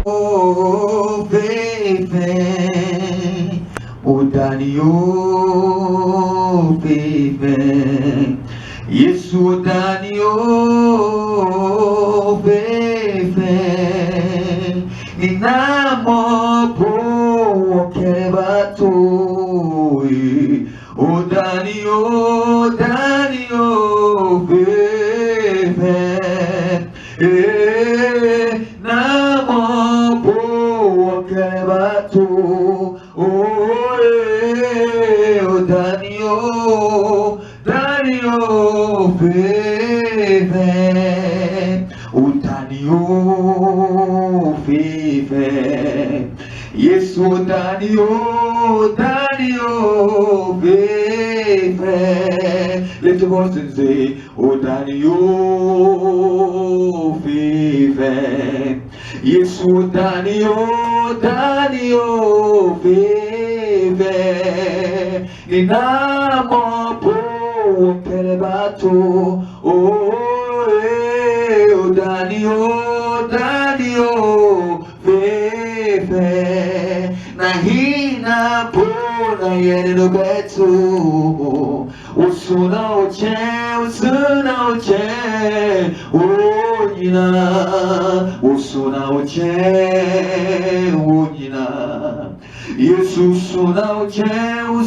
Oh, baby, oh, Danny, oh, baby, yes, oh, Danny, oh, baby, inamo po kebato, oh, Danny, oh, baby. Namo po kebato o Daniel fefe o Daniel fefe yes o Daniel fefe lift your voice and say o Daniel fefe yes o Daniel fefe inamo po kerebato o Daniel fefe na hina po na yere no beto usuna oche o nina usuna oche o nina Yesu usuna oche o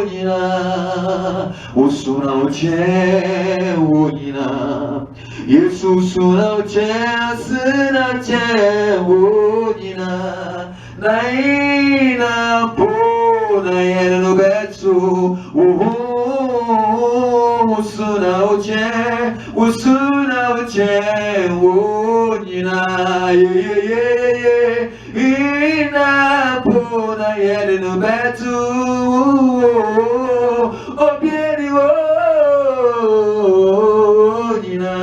nina usuna oche o nina Yesu usuna oche o nina naina po na yere no beto usuna oche o nina ina po na yere no beto obieri o nina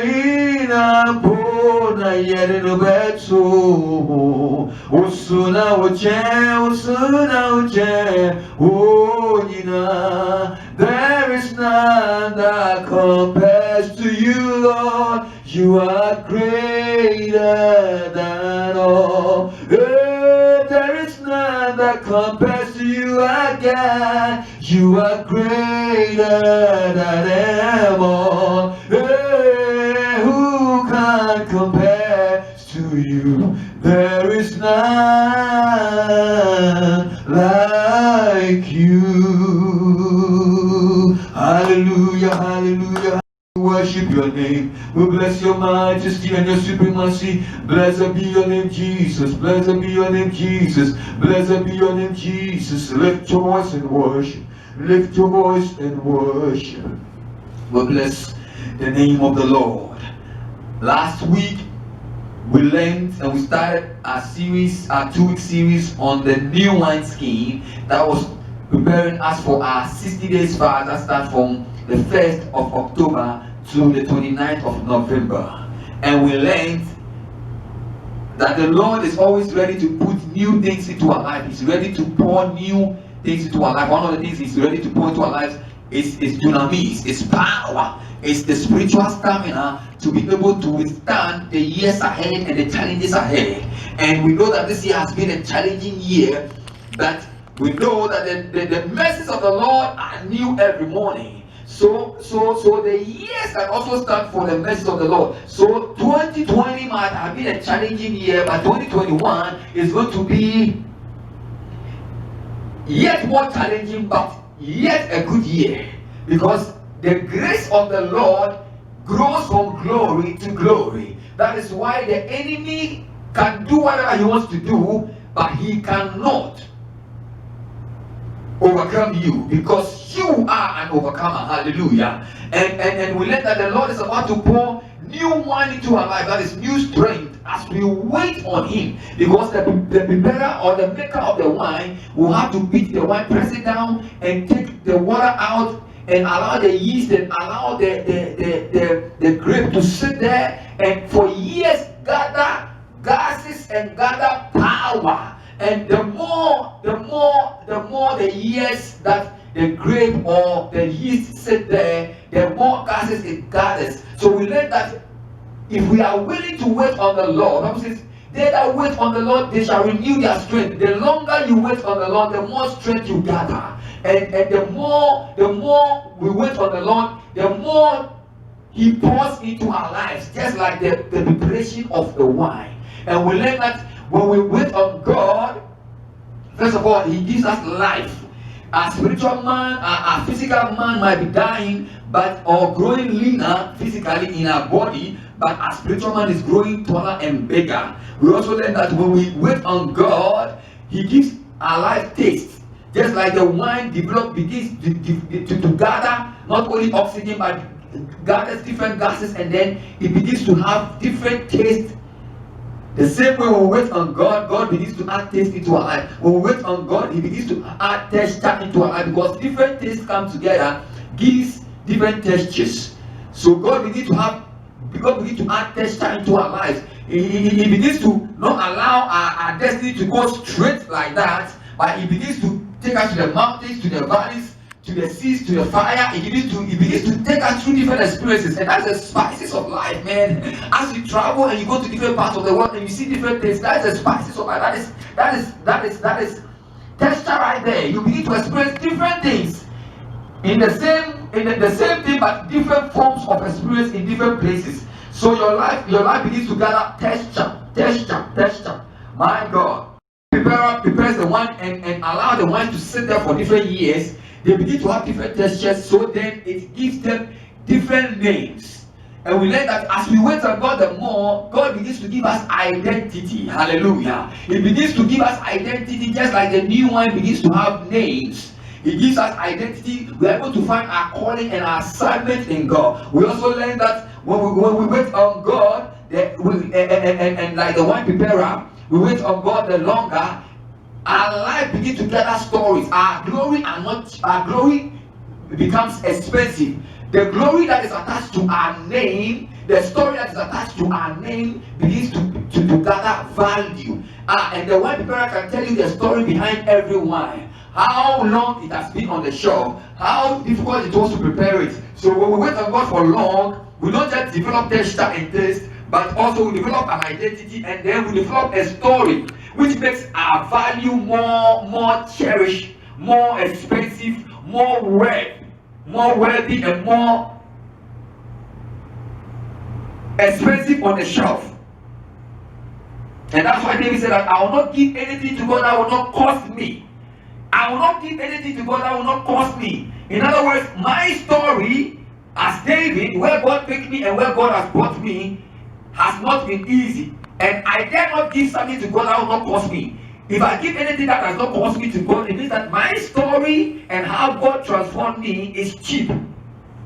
ina po na yere no beto usuna oche o nina there is none that compares to you, Lord. You are greater than all. There is none that compares to you, our God. You are greater than them all. Who can compare to you? There is none like you. Hallelujah, hallelujah. We worship your name. We bless your majesty and your supremacy. Blessed be your name, Jesus. Blessed be your name, Jesus. Blessed be your name, Jesus. Lift your voice and worship. Lift your voice and worship. We bless the name of the Lord. Last week, we learned and we started our series, our 2-week series on the new wine scheme that was preparing us for our 60 days fast that starts from the 1st of October to the 29th of November. And we learned that the Lord is always ready to put new things into our life. He's ready to pour new things into our life. One of the things He's ready to pour into our lives is dunamis, is power, is the spiritual stamina to be able to withstand the years ahead and the challenges ahead. And we know that this year has been a challenging year, but we know that the mercies of the Lord are new every morning. So the years can also stand for the mercies of the Lord. So 2020 might have been a challenging year, but 2021 is going to be yet more challenging, but yet a good year, because the grace of the Lord grows from glory to glory. That is why the enemy can do whatever he wants to do, but he cannot overcome you, because you are an overcomer. Hallelujah. And we learn that the Lord is about to pour new wine into our life, that is new strength, as we wait on Him, because the preparer or the maker of the wine will have to beat the wine, press it down, and take the water out, and allow the yeast and allow the grape to sit there and for years gather gases and gather power. And the more the years that the grape or the yeast sit there, the more gases it gathers. So we learn that if we are willing to wait on the Lord, Bible says, they that wait on the Lord, they shall renew their strength. The longer you wait on the Lord, the more strength you gather. And the more we wait on the Lord, the more He pours into our lives, just like the preparation of the wine. And we learn that when we wait on God, first of all, He gives us life. Our spiritual man, our physical man might be dying, or growing leaner physically in our body, but our spiritual man is growing taller and bigger. We also learn that when we wait on God, He gives our life taste. Just like the wine begins to gather not only oxygen but gathers different gases, and then it begins to have different taste. The same way when we wait on God, God begins to add taste into our life. When we wait on God, He begins to add texture into our life, because different tastes come together, gives different textures. So God begins to add texture into our lives. He begins to not allow our destiny to go straight like that, but He begins to take us to the mountains, to the valleys, to the seas, to the fire. He begins to take us through different experiences, and that's the spices of life, man. As you travel and you go to different parts of the world and you see different things, that's the spices of life. That is texture right there. You begin to experience different things in the same thing, but different forms of experience in different places. So your life begins to gather texture. My God. Prepares the wine and allow the wine to sit there for different years. They begin to have different textures, so then it gives them different names. And we learn that as we wait on God, the more God begins to give us identity. Hallelujah. He begins to give us identity, just like the new wine begins to have names. He gives us identity. We are able to find our calling and our assignment in God. We also learn that when we wait on God, and like the wine preparer, we wait on God the longer, our life begins to gather stories. Our glory becomes expensive. The glory that is attached to our name, the story that is attached to our name, begins to gather value. And the wine preparer can tell you the story behind every wine. How long it has been on the shelf, how difficult it was to prepare it. So when we wait on God for long, we don't just develop texture and taste, but also we develop an identity, and then we develop a story which makes our value more cherished, more expensive, more worthy, and more expensive on the shelf. And that's why David said that I will not give anything to God that will not cost me. I will not give anything to God that will not cost me. In other words, my story as David, where God picked me and where God has brought me, has not been easy. And I dare not give something to God that will not cost me. If I give anything that does not cost me to God, it means that my story and how God transformed me is cheap.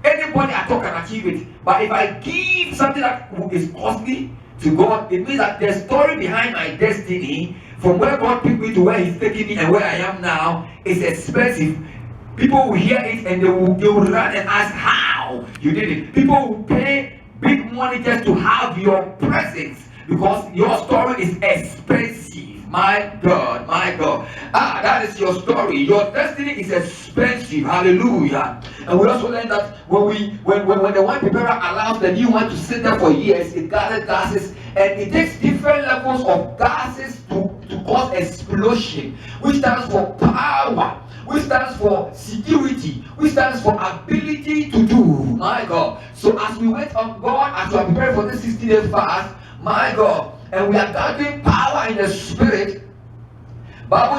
Anybody at all can achieve it. But if I give something that is costly to God, it means that the story behind my destiny, from where God picked me to where He's taking me and where I am now, is expensive. People will hear it and they will run and ask how you did it. People will pay big money just to have your presence, because your story is expensive. My God, my God. That is your story. Your destiny is expensive. Hallelujah. And we also learn that when the wine preparer allows the new wine to sit there for years, it gathers gases, and it takes different levels of gases to cause explosion, which stands for power, which stands for security, which stands for ability to do. My God. So as we wait on God, as we are preparing for this 60-day fast, my God, and we are gathering power in the spirit, Bible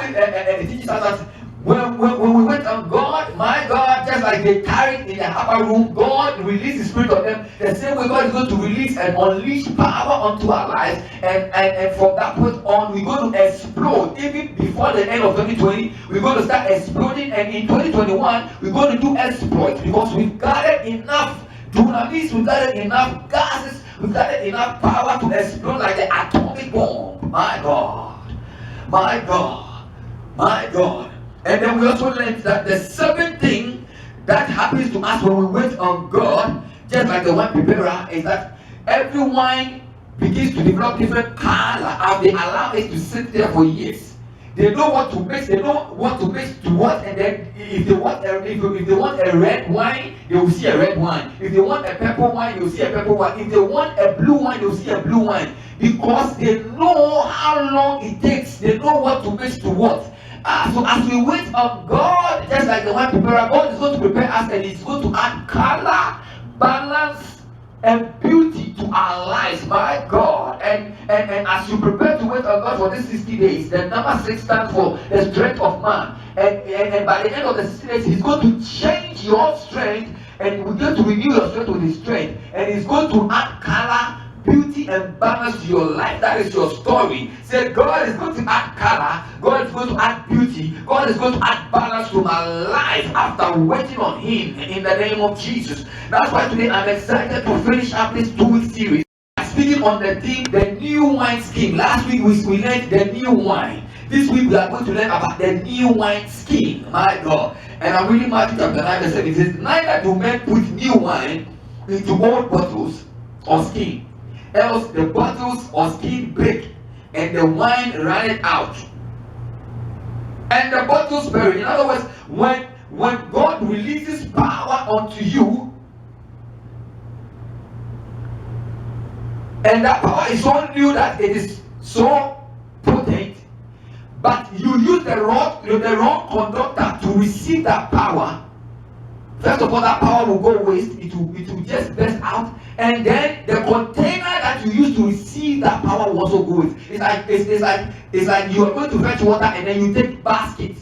teaches us that when we wait on God, my God, just like they carried in the upper room, God released His Spirit on them. The same way God is going to release and unleash power onto our lives, and from that point on, we're going to explode. Even before the end of 2020, we're going to start exploding, and in 2021, we're going to do exploits, because we've gathered enough dunamis, we've gathered enough gases, we've gathered enough power to explode like the atomic bomb. My God, my God, my God. And then we also learned that the seventh thing that happens to us when we wait on God, just like the wine preparer, is that every wine begins to develop different color as they allow it to sit there for years. They know what to mix. They know what to mix to what, and then if they want a red wine, they will see a red wine. If they want a purple wine, they will see a purple wine. If they want a blue wine, they will see a blue wine, because they know how long it takes. They know what to mix to what. So as we wait on God, just like the wine preparer, God is going to prepare us, and He's going to add color, balance, and beauty to our lives, my God. And as you prepare to wait on God for these 60 days, the number 6 stands for the strength of man. And by the end of the 60 days, He's going to change your strength, and we're going to renew your strength with His strength. And He's going to add color, beauty, and balance to your life. That is your story. Say, God is going to add color, God is going to add beauty, God is going to add balance to my life after waiting on Him, in the name of Jesus. That's why today I'm excited to finish up this 2-week series. Speaking on the theme, the new wine skin. Last week we learned the new wine. This week we are going to learn about the new wine skin. My God. And I'm reading Matthew chapter 9 verse 7. It says, neither do men put new wine into old bottles or skin, else the bottles or skin break, and the wine runneth out, and the bottles perish. In other words, when God releases power unto you, and that power is so new that it is so potent, but you use the wrong conductor to receive that power, first of all, that power will go waste. It will just burst out, and then the container that you use to receive that power will also go waste. It's like you are going to fetch water, and then you take basket,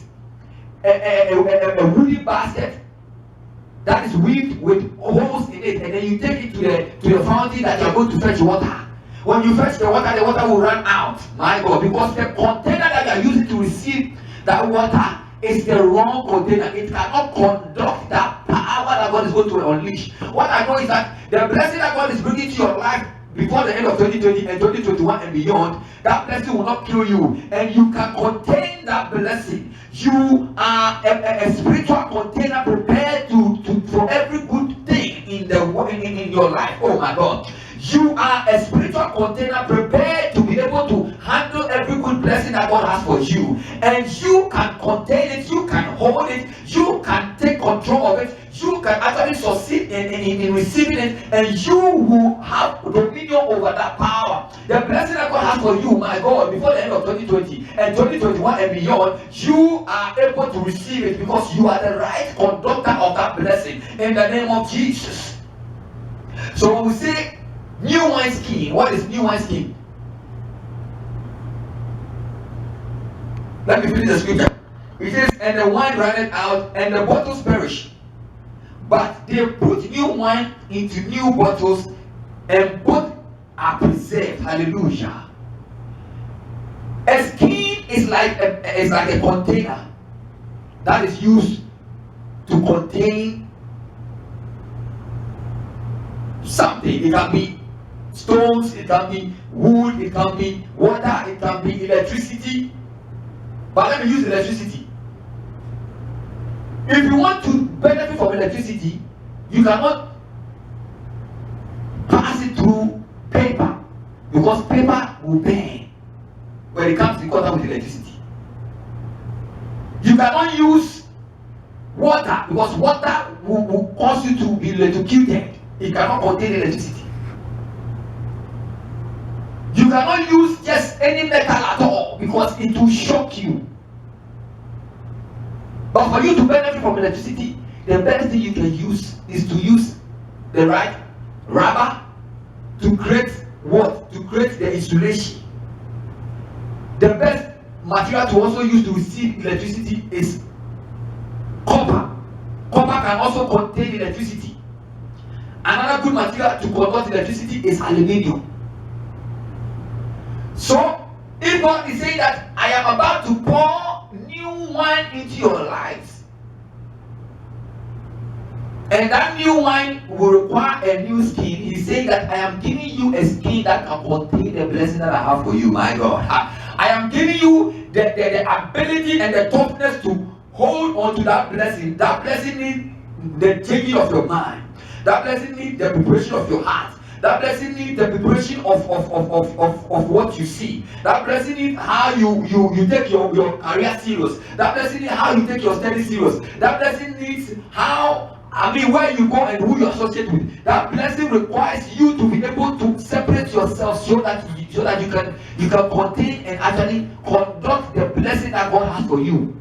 a wooden basket that is weaved with holes in it, and then you take it to the fountain that you are going to fetch water. When you fetch the water will run out. My God, because the container that you are using to receive that water is the wrong container. It cannot conduct that power that God is going to unleash. What I know is that the blessing that God is bringing to your life before the end of 2020 and 2021 and beyond, that blessing will not kill you, and you can contain that blessing. You are a spiritual container prepared for every good thing in your life. Oh my God. You are a spiritual container prepared to be able to handle every good blessing that God has for you. And you can contain it, you can hold it, you can take control of it, you can actually succeed in receiving it, and you will have dominion over that power. The blessing that God has for you, my God, before the end of 2020 and 2021 and beyond, you are able to receive it because you are the right conductor of that blessing in the name of Jesus. So when we say new wine skin, what is new wine skin? Let me finish the scripture. It says, and the wine ran out, and the bottles perish. But they put new wine into new bottles, and both are preserved. Hallelujah. A skin is like a container that is used to contain something. It can be stones, it can be wood, it can be water, it can be electricity. But let me use electricity. If you want to benefit from electricity, you cannot pass it through paper, because paper will burn when it comes in contact with electricity. You cannot use water, because water will cause you to be electrocuted. It cannot contain electricity. You cannot use just any metal at all, because it will shock you. But for you to benefit from electricity, the best thing you can use is to use the right rubber to create what? To create the insulation. The best material to also use to receive electricity is copper. Copper can also contain electricity. Another good material to conduct electricity is aluminium. So, if God is saying that I am about to pour new wine into your lives, and that new wine will require a new skin, He's saying that I am giving you a skin that can contain the blessing that I have for you, my God. I am giving you the ability and the toughness to hold on to that blessing. That blessing needs the changing of your mind. That blessing needs the preparation of your heart. That blessing needs the preparation of what you see. That blessing needs how you take your career serious. That blessing needs how you take your study serious. That blessing needs where you go and who you associate with. That blessing requires you to be able to separate yourself so that you can contain and actually conduct the blessing that God has for you.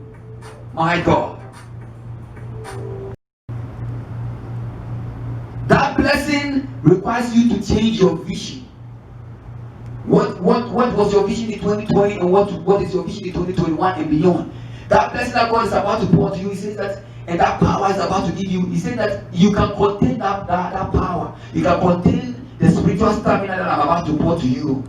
My God. That blessing requires you to change your vision. What was your vision in 2020 and what is your vision in 2021 and beyond? That blessing that God is about to pour to you, he says that, and that power is about to give you, he said that you can contain that power. You can contain the spiritual stamina that I'm about to pour to you.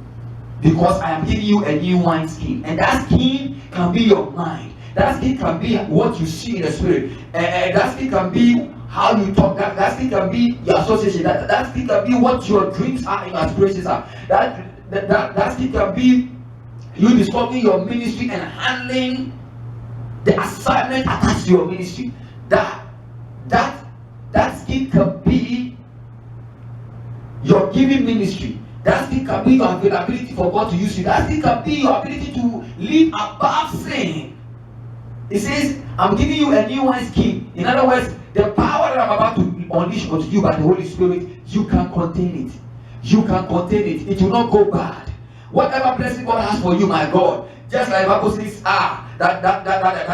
Because I am giving you a new wine skin. And that skin can be your mind. That skin can be what you see in the spirit. And that skin can be how you talk. That skin can be your association. That skin can be what your dreams are and your aspirations are. That skin can be you discovering your ministry and handling the assignment attached to your ministry. That skin can be your giving ministry. That skin can be your availability for God to use you. That skin can be your ability to live above sin. It says, I'm giving you a new wine skin. In other words, the power that I'm about to unleash onto you by the Holy Spirit, you can contain it. You can contain it. It will not go bad. Whatever blessing God has for you, my God, just like the Bible says, that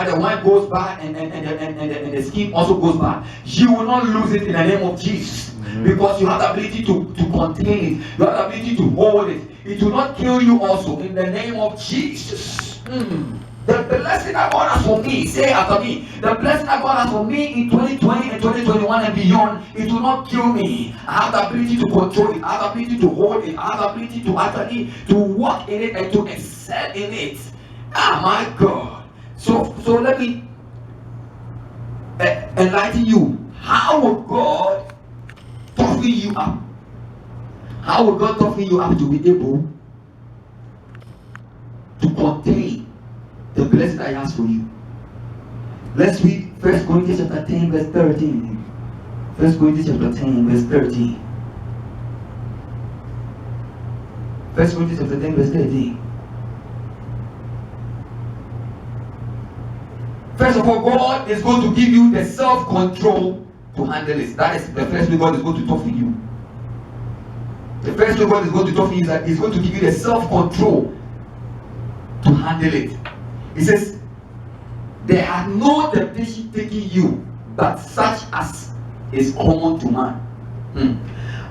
the wine goes bad and the skin also goes bad. You will not lose it in the name of Jesus. Because you have the ability to contain it. You have the ability to hold it. It will not kill you also in the name of Jesus. The blessing that God has for me, say after me, the blessing that God has for me in 2020 and 2021 and beyond, it will not kill me. I have the ability to control it. I have the ability to hold it. I have the ability to actually to walk in it and to excel in it. My God. So let me enlighten you. How will God toughen you up? How will God toughen you up to be able to contain the blessing that he has for you? Let's read 1 Corinthians chapter 10 verse 13. 1 Corinthians chapter 10 verse 13. 1 Corinthians chapter 10 verse 13. First of all, God is going to give you the self-control to handle it. That is the first way God is going to toughen you. The first way God is going to toughen you is that he's going to give you the self-control to handle it. He says, there has no temptation taking you, but such as is common to man.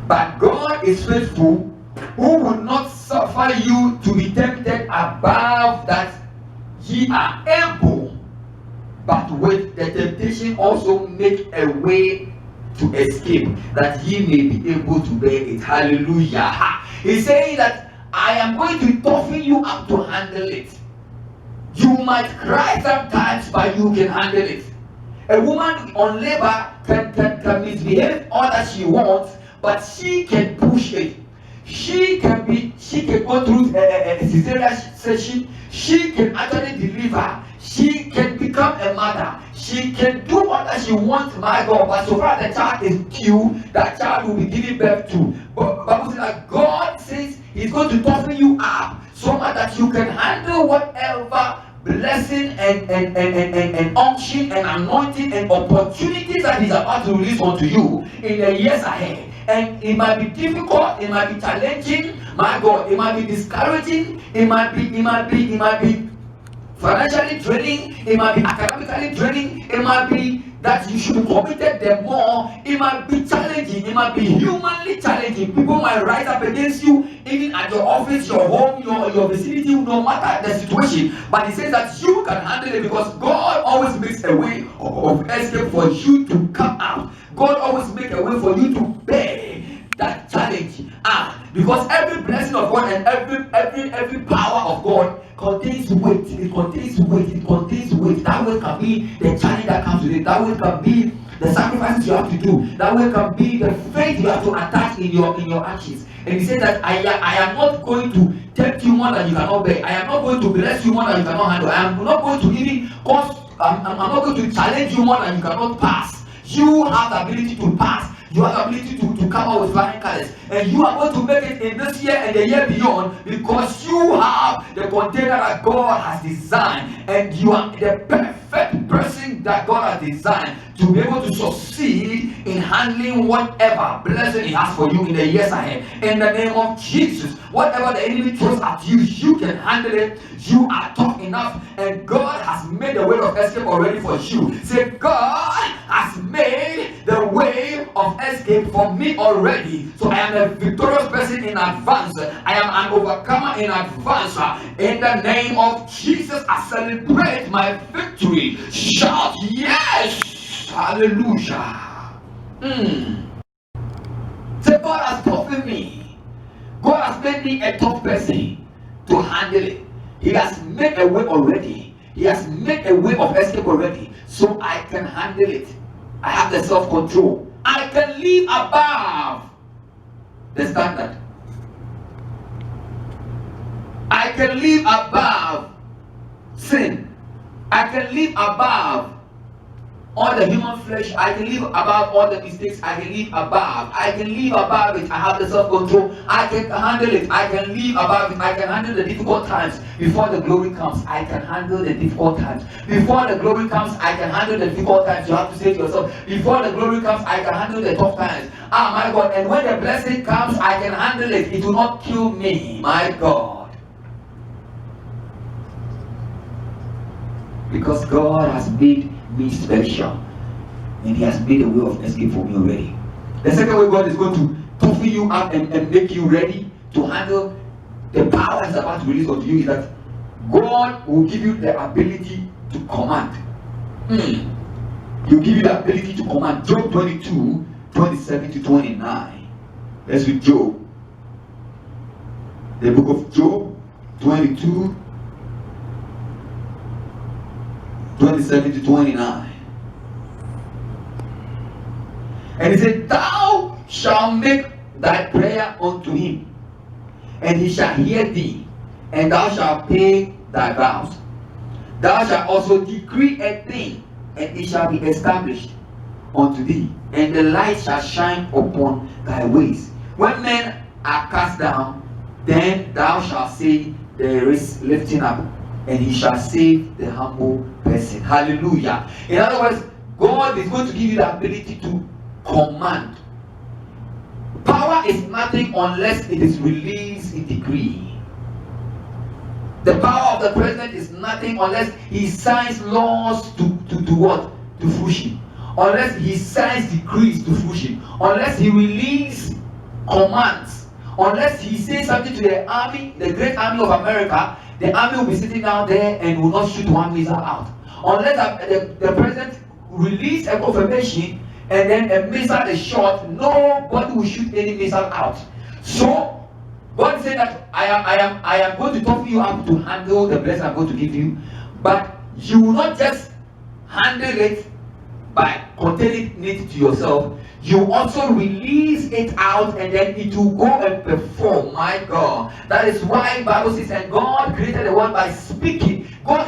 But God is faithful, who will not suffer you to be tempted above that ye are able, but with the temptation also make a way to escape, that ye may be able to bear it. Hallelujah. He's saying that I am going to toughen you up to handle it. You might cry sometimes, but you can handle it. A woman on labor can misbehave all that she wants, but she can push it. She can go through a cesarean section. She can actually deliver. She can become a mother. She can do all that she wants, my God. But so far the child is due, that child will be given birth to. But Bible says that God says he's going to toughen you up so much that you can handle whatever blessing and unction and anointing and opportunities that he's about to release onto you in the years ahead. And it might be difficult, it might be challenging, my God, it might be discouraging, it might be financially draining, it might be academically draining, it might be that you should be committed the more, it might be challenging, it might be humanly challenging. People might rise up against you, even at your office, your home, your vicinity, no matter the situation. But he says that you can handle it because God always makes a way of escape for you to come out. God always makes a way for you to bear that challenge. Because every blessing of God and every power of God contains weight. It contains weight. It contains weight. That weight can be the challenge that comes with it. That weight can be the sacrifices you have to do. That weight can be the faith you have to attach in your actions. And he says that I am not going to tempt you more than you cannot bear. I am not going to bless you more than you cannot handle. I am not going to even cause. I'm not going to challenge you more than you cannot pass. You have the ability to pass. You have the ability to come out with flying colors. And you are going to make it in this year and the year beyond because you have the container that God has designed. And you are the perfect person that God has designed to be able to succeed in handling whatever blessing He has for you in the years ahead. In the name of Jesus, whatever the enemy throws at you, you can handle it. You are tough enough, and God has made the way of escape already for you. Say, God has made the way of escape for me already. So I am a victorious person in advance. I am an overcomer in advance. In the name of Jesus, I celebrate my victory. Shout yes! Hallelujah. Say, God has toughened me. God has made me a tough person to handle it. He has made a way already. He has made a way of escape already. So I can handle it. I have the self-control. I can live above the standard. I can live above sin. I can live above all the human flesh. I can live above all the mistakes. I can live above. I can live above it. I have the self-control. I can handle it. I can live above it. I can handle the difficult times before the glory comes. I can handle the difficult times. Before the glory comes, I can handle the difficult times. You have to say to yourself, before the glory comes, I can handle the tough times. Ah, my God. And when the blessing comes, I can handle it. It will not kill me. My God. Because God has made me special, and He has made a way of escape for me already. The second way God is going to toughen you up and make you ready to handle the power He's about to release onto you is that God will give you the ability to command. He'll give you the ability to command. Job 22, 27 to 29. Let's read Job. The book of Job 22, 27 to 29. And He said, Thou shalt make thy prayer unto Him, and He shall hear thee, and thou shalt pay thy vows. Thou shalt also decree a thing, and it shall be established unto thee, and the light shall shine upon thy ways. When men are cast down, then thou shalt say, There is lifting up, and He shall save the humble person. Hallelujah. In other words, God is going to give you the ability to command. Power is nothing unless it is released in decree. The power of the president is nothing unless he signs laws to what? To fruition. Unless he signs decrees to fruition. Unless he releases commands. Unless he says something to the army, the great army of America, the army will be sitting down there and will not shoot one missile out. Unless the president release a confirmation and then a missile is shot, nobody will shoot any missile out. So God said that I am going to toughen you up to handle the blessing I'm going to give you, but you will not just handle it by containing it to yourself. You also release it out, and then it will go and perform. My God, that is why the Bible says, and God created the world by speaking. God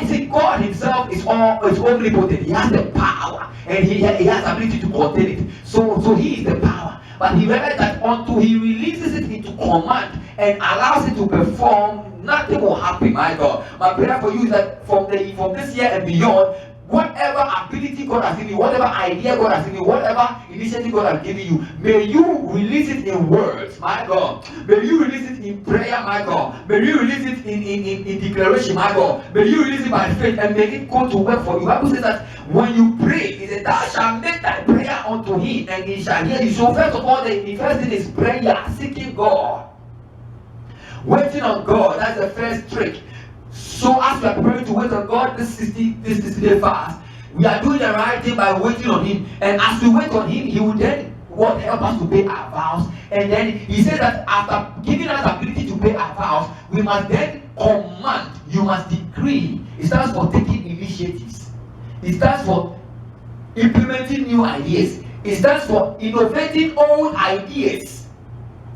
Himself is omnipotent. He has the power, and He has the ability to contain it. So He is the power. But He realized that until He releases it into command and allows it to perform, nothing will happen. My God, my prayer for you is that from this year and beyond, whatever ability God has given you, whatever idea God has given you, whatever initiative God has given you, may you release it in words, my God. May you release it in prayer, my God. May you release it in declaration, my God. May you release it by faith and make it go to work for you. The Bible says that when you pray, it says, Thou shalt make thy prayer unto Him, and He shall hear you. So first of all, the first thing is prayer, seeking God. Waiting on God, that's the first trick. So as we are preparing to wait on God this 60-day fast, we are doing the right thing by waiting on Him. And as we wait on Him, He will then help us to pay our vows. And then He said that after giving us the ability to pay our vows, we must then command. You must decree. It stands for taking initiatives. It stands for implementing new ideas. It stands for innovating old ideas,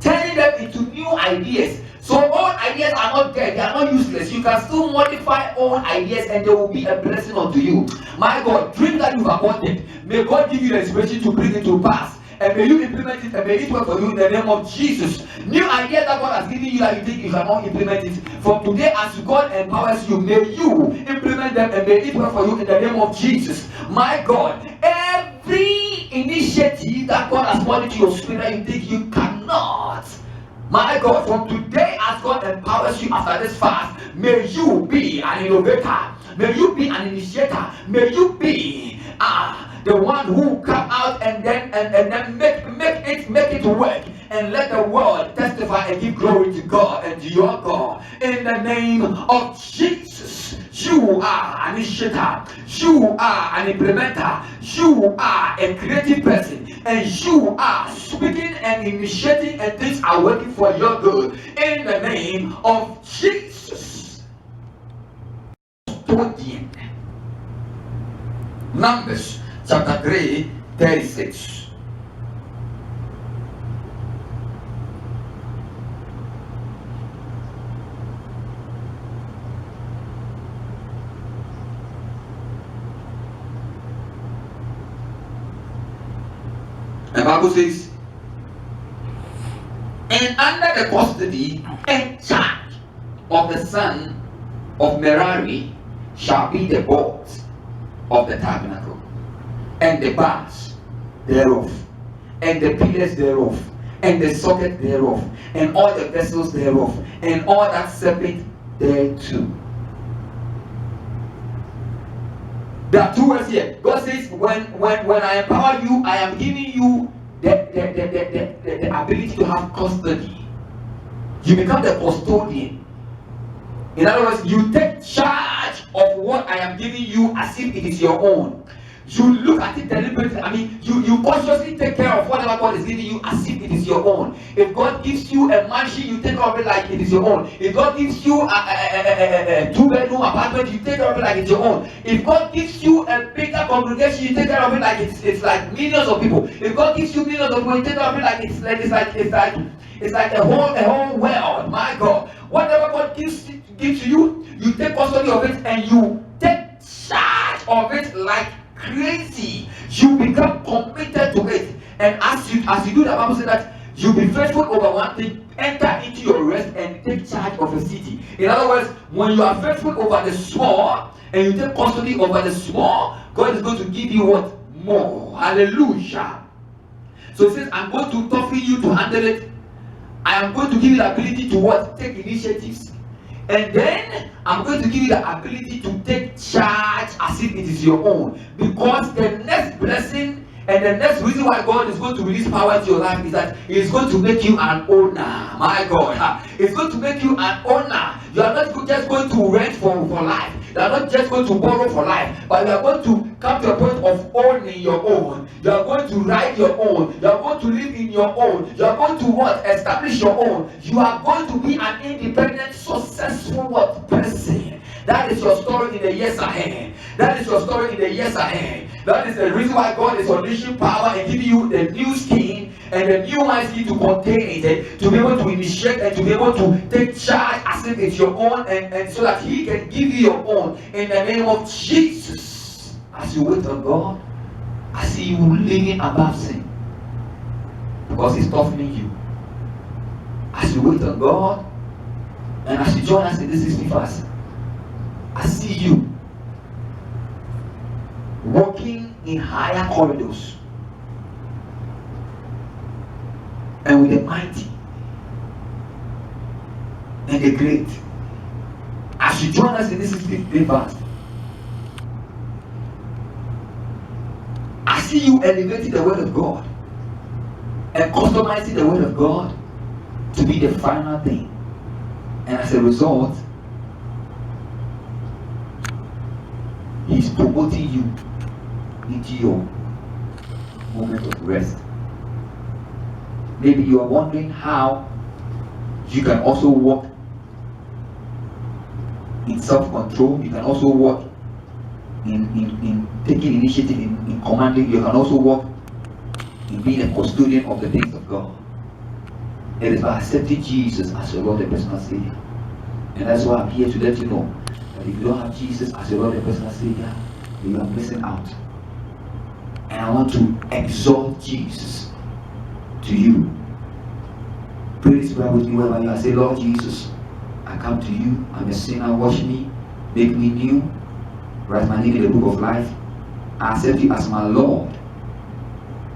turning them into new ideas. So old ideas are not dead, they are not useless. You can still modify old ideas and they will be a blessing unto you. My God, dream that you've aborted, may God give you the inspiration to bring it to pass. and may you implement it, and may it work for you in the name of Jesus. New idea that God has given you that you think you cannot implement it. From today, as God empowers you, may you implement them, and may it work for you in the name of Jesus. My God, every initiative that God has put into your spirit that you think you cannot, my God, from today, as God empowers you after this fast, may you be an innovator, may you be an initiator, may you be the one who come out and then make it work, and let the world testify and give glory to God and to your God. In the name of Jesus, you are an initiator, you are an implementer, you are a creative person, and you are speaking and initiating, and things are working for your good. In the name of Jesus. Numbers chapter 3, 36. The Bible says, and under the custody and charge of the son of Merari shall be the boards of the tabernacle, and the bars thereof, and the pillars thereof, and the socket thereof, and all the vessels thereof, and all that serveth thereto. There are two words here. God says, when I empower you, I am giving you the ability to have custody. You become the custodian. In other words, you take charge of what I am giving you as if it is your own. You look at it deliberately. I mean, you consciously take care of whatever God is giving you as if it is your own. If God gives you a mansion, you take care of it like it is your own. If God gives you a two-bedroom apartment, you take care of it like it's your own. If God gives you a bigger congregation, you take care of it like it's like millions of people. If God gives you millions of people, you take care of it like it's like a whole world. My God, whatever God gives to you, you take custody of it and you take charge of it like crazy. You become committed to it, and as you do, the Bible says that you be faithful over one thing, enter into your rest and take charge of a city. In other words, when you are faithful over the small and you take custody over the small, God is going to give you what? More. Hallelujah. So it says, I'm going to toughen you to handle it. I am going to give you the ability to what? Take initiatives. And then I'm going to give you the ability to take charge as if it is your own. Because the next blessing and the next reason why God is going to release power into your life is that He is going to make you an owner. My God. It's going to make you an owner. You are not just going to rent for life. You are not just going to borrow for life. But you are going to come to a point of owning your own. You are going to ride your own. You are going to live in your own. You are going to what? Establish your own. You are going to be an independent, successful what? Person. That is your story in the years ahead. That is your story in the years ahead. That is the reason why God is unleashing power and giving you the new skin and the new mindset to contain it, to be able to initiate and to be able to take charge as if it's your own, and so that He can give you your own in the name of Jesus. As you wait on God, I see you living above sin because He's toughening you. As you wait on God and as you join us in this 60 fast, I see you walking in higher corridors and with the mighty and the great. As you join us in this 60 fast, I see you elevating the word of God and customizing the word of God to be the final thing. And as a result, He's promoting you into your moment of rest. Maybe you are wondering how you can also walk in self-control. You can also walk in taking initiative, in commanding. You can also walk in being a custodian of the things of God. It is by accepting Jesus as your Lord and personal Savior. And that's why I'm here to let you know that if you don't have Jesus as your Lord and personal Savior, you are missing out. And I want to exalt Jesus to you. Pray this prayer with me wherever you are. Say, Lord Jesus, I come to you. I'm a sinner. Wash me. Make me new. Write my name in the book of life. I accept you as my Lord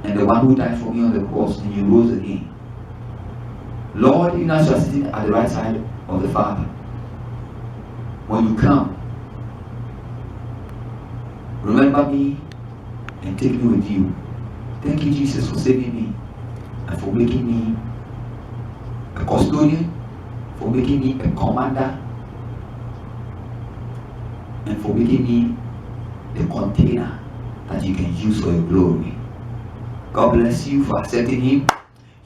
and the one who died for me on the cross and you rose again. Lord, even as you are sitting at the right side of the Father, when you come, remember me and take me with you. Thank you, Jesus, for saving me and for making me a custodian, for making me a commander, and for making me the container that you can use for your glory. God bless you for accepting him.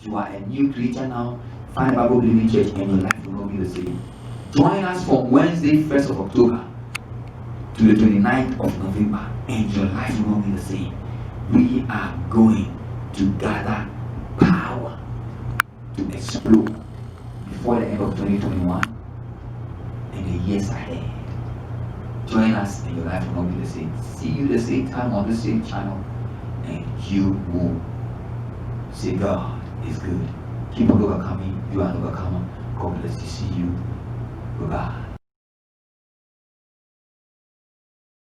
You are a new creature now. Find Bible Believing Church and your life will not be the same. Join us from Wednesday, 1st of October to the 29th of November and your life will not be the same. We are going to gather power to explode before the end of 2021 and the years ahead. Join us and your life will not be the same. See you the same time on the same channel and you will say God is good. Keep on overcoming. You are an overcomer. God bless you. See you. Bye-bye.